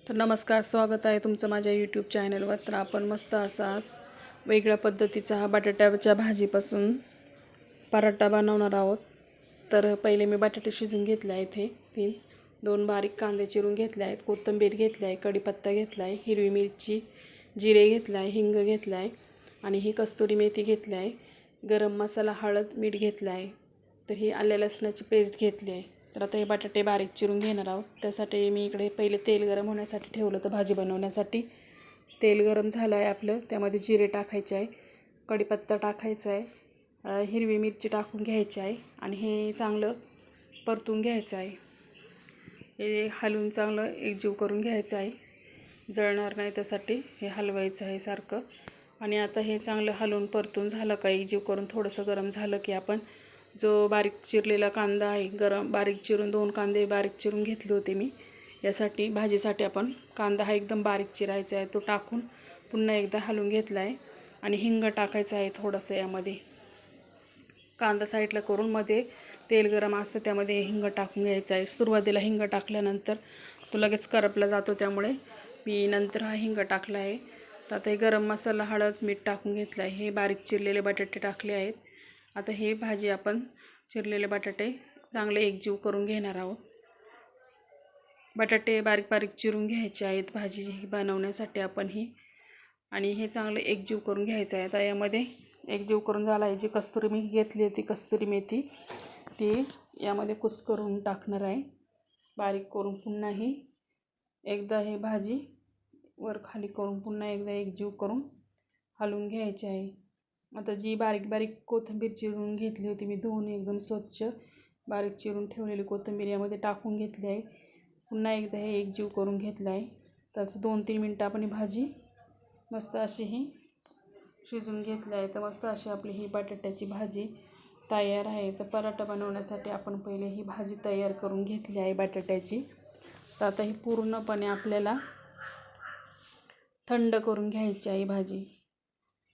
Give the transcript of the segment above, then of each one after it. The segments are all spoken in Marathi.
तर नमस्कार, स्वागत आहे तुमचं माझ्या यूट्यूब चॅनलवर। तर आपण मस्त असा आज वेगळ्या पद्धतीचा हा बटाट्याच्या भाजीपासून पराठा बनवणार आहोत। तर पहिले मी बटाटे शिजून घेतले आहेत, हे दोन बारीक कांदे चिरून घेतले आहेत, कोथिंबीर घेतली आहे, कढीपत्ता घेतला आहे, हिरवी मिरची, जिरे घेतले आहे, हिंग घेतला आहे आणि ही कस्तुरी मेथी घेतली आहे, गरम मसाला, हळद, मीठ घेतलं आहे। तर ही आल्या लसणाची पेस्ट घेतली आहे। तर आता हे बटाटे बारीक चिरून घेणार आहोत। त्यासाठी मी इकडे पहिले तेल गरम होण्यासाठी ठेवलं होतं भाजी बनवण्यासाठी। तेल गरम झालं आहे आपलं, त्यामध्ये जिरे टाकायचे आहे, कढीपत्ता टाकायचा आहे, हिरवी मिरची टाकून घ्यायची आहे आणि हे चांगलं परतून घ्यायचं आहे। हे हलवून चांगलं एकजीव करून घ्यायचं आहे, जळणार नाही त्यासाठी हे हलवायचं आहे सारखं। आणि आता हे चांगलं हलवून परतून झालं का एकजीव करून थोडंसं गरम झालं की आपण जो बारीक चिरलेला कांदा आहे, बारीक चिरून 2 कांदे बारीक चिरून घेतले होते मी यासाठी भाजीसाठी। आपण कांदा हा एकदम बारीक चिरायचा आहे, तो टाकून पुन्हा एकदा हलवून घेतला आहे आणि हिंग टाकायचं आहे थोडंसं यामध्ये। कांदा साईडला करून मध्ये तेल गरम असतं त्यामध्ये हिंग टाकून घ्यायचं आहे। सुरुवातीला हिंग टाकल्यानंतर तो लगेच करपला जातो, त्यामुळे मी नंतर हा हिंग टाकला आहे। तर आता हे गरम मसाला, हळद, मीठ टाकून घेतलं आहे, हे बारीक चिरलेले बटाटे टाकले आहेत। आता हे भाजी आपण चिरलेले बटाटे चांगले एकजीव करून घेणार आहोत। बटाटे बारीक बारीक चिरून घ्यायचे आहेत भाजी बनवण्यासाठी आपण ही, आणि हे चांगले एकजीव करून घ्यायचं आहे। आता यामध्ये एकजीव करून झाला आहे, जी कस्तुरी मेथी घेतली आहे ती कस्तुरी मेथी ती यामध्ये कुस्करून टाकणार आहे बारीक करून। पुन्हा ही एकदा हे भाजी वर खाली करून पुन्हा एकदा एकजीव करून हलवून घ्यायची आहे। आता जी बारीक बारीक कोथिंबीर चिरून घेतली होती मी, धुवून एकदम स्वच्छ बारीक चिरून ठेवलेली कोथिंबीर यामध्ये टाकून घेतली आहे। पुन्हा एकदा हे एकजीव करून घेतलं आहे। त्याचं 2-3 मिनटं आपण ही भाजी मस्त अशी ही शिजून घेतली आहे। तर मस्त अशी आपली ही बटाट्याची भाजी तयार आहे। तर पराठा बनवण्यासाठी आपण पहिले ही भाजी तयार करून घेतली आहे बटाट्याची। तर आता ही पूर्णपणे आपल्याला थंड करून घ्यायची आहे भाजी।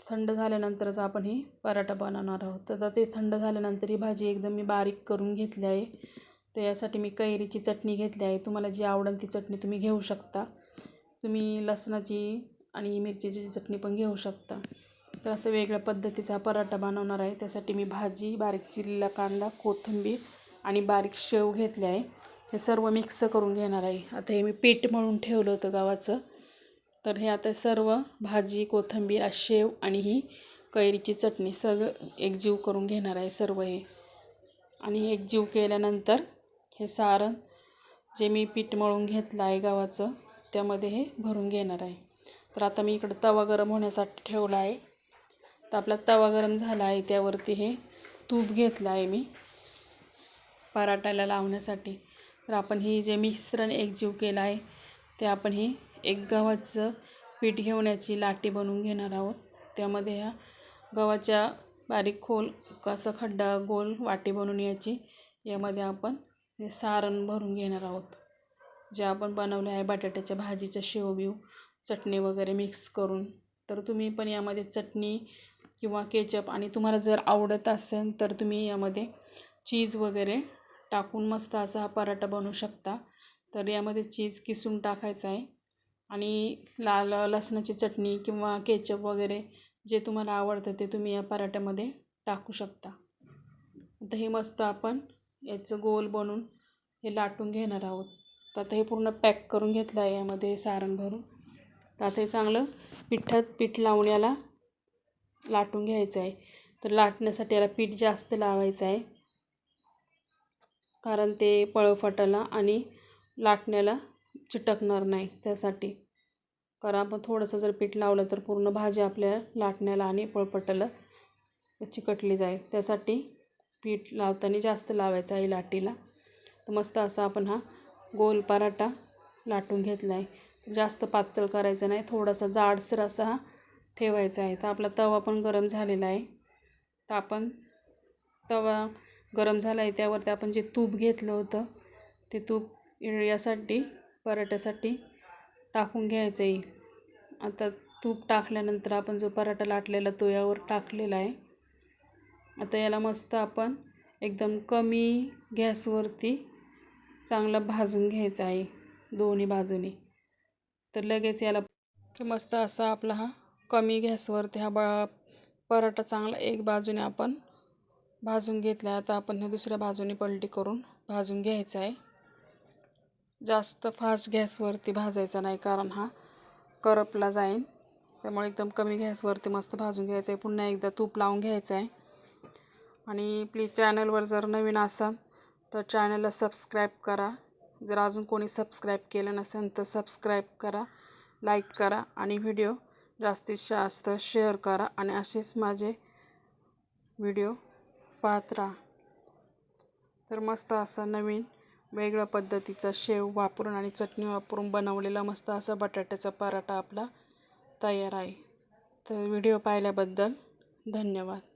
थंड झाल्यानंतरच आपण ही पराठा बनवणार आहोत। तर ते थंड झाल्यानंतर ही भाजी एकदम मी बारीक करून घेतली आहे। तर यासाठी मी कैरीची चटणी घेतली आहे, तुम्हाला जी आवडेल ती चटणी तुम्ही घेऊ शकता। तुम्ही लसणाची आणि मिरचीची चटणी पण घेऊ शकता। तर असं वेगळ्या पद्धतीचा पराठा बनवणार आहे। त्यासाठी मी भाजी, बारीक चिरलेला कांदा, कोथिंबीर आणि बारीक शेव घेतले आहे, हे सर्व मिक्स करून घेणार आहे। आता हे मी पीठ मळून ठेवलं होतं गव्हाचं। तर हे आता सर्व भाजी, कोथिंबीर, शेव आणि ही कैरीची चटणी सगळं एकजीव करून घेणार आहे सर्व हे। आणि एकजीव केल्यानंतर हे सारण जे मी पीठ मळून घेतलं आहे गव्हाचं त्यामध्ये हे भरून घेणार आहे। तर आता मी इकडं तवा गरम होण्यासाठी ठेवला आहे। तर आपला तवा गरम झाला आहे, त्यावरती हे तूप घेतलं आहे मी पराठ्याला लावण्यासाठी। तर आपण ही जे मिश्रण एकजीव केलं आहे ते आपण ही एक गव्हाचं पीठ घेऊन याची लाटी बनवून घेणार आहोत। त्यामध्ये ह्या गव्हाच्या बारीक खोल कसं खड्डा गोल वाटी बनवून याची, यामध्ये आपण हे सारण भरून घेणार आहोत जे आपण बनवले आहे बटाट्याच्या भाजीचं शेवबीव चटणी वगैरे मिक्स करून। तर तुम्ही पण यामध्ये चटणी किंवा केचप आणि तुम्हाला जर आवडत असेल तर तुम्ही यामध्ये चीज वगैरे टाकून मस्त असा हा पराठा बनवू शकता। तर यामध्ये चीज किसून टाकायचं आहे आणि लाल लसणाची चटणी किंवा केचप वगैरे जे तुम्हाला आवडतं ते तुम्ही या पराठ्यामध्ये टाकू शकता। आता हे मस्त आपण याचं गोल बनवून हे लाटून घेणार आहोत। तर आता हे पूर्ण पॅक करून घेतलं आहे यामध्ये सारण भरून। तर आता हे चांगलं पीठ लावून याला लाटून घ्यायचं आहे। तर लाटण्यासाठी याला पीठ जास्त लावायचं आहे, कारण ते पळफटाला आणि लाटण्याला चिटकणार नाही त्यासाठी। कारण आपण थोडंसं जर पीठ लावलं तर पूर्ण भाजी आपल्या लाटण्याला आणि पळपटाला चिकटली जाईल, त्यासाठी पीठ लावताना जास्त लावायचं आहे लाटीला। तर मस्त असा आपण हा गोल पराठा लाटून घेतला आहे। जास्त पातळ करायचं नाही, थोडासा जाडसर असा हा ठेवायचा आहे। तर आपला तवा पण गरम झालेला आहे। तर आपण तवा गरम झाला आहे त्यावरती आपण जे तूप घेतलं होतं ते तूप यासाठी पराठ्यासाठी टाकून घ्यायचं आहे। आता तूप टाकल्यानंतर आपण जो पराठा लाटलेला तो यावर टाकलेला आहे। आता याला मस्त आपण एकदम कमी गॅसवरती चांगला भाजून घ्यायचा आहे दोन्ही बाजूने। तर लगेच याला मस्त असा आपला हा कमी गॅसवरती हा पराठा चांगला एक बाजूने आपण भाजून घेतला. आता आपण हे दुसऱ्या बाजूने पलटी करून भाजून घ्यायचा आहे. जास्त फास्ट गॅसवरती भाजायचा नाही, कारण हा करपला जाईल. त्यामुळे एकदम कमी गॅसवरती मस्त भाजून घ्यायचं आहे. पुन्हा एकदा तूप लावून घ्यायचं आहे. आणि प्लीज चॅनलवर जर नवीन असाल तर चॅनलला सबस्क्राईब करा. जर अजून कोणी सबस्क्राईब केलं नसेल तर सबस्क्राईब करा, लाईक करा आणि व्हिडिओ जास्तीत जास्त शेअर करा. आणि असेच माझे व्हिडिओ पाहत राहा. तर मस्त असा नवीन वेगळ्या पद्धतीचा शेव वापरून आणि चटणी वापरून बनवलेला मस्त असा बटाट्याचा पराठा आपला तयार आहे. तर व्हिडिओ पाहिल्याबद्दल धन्यवाद.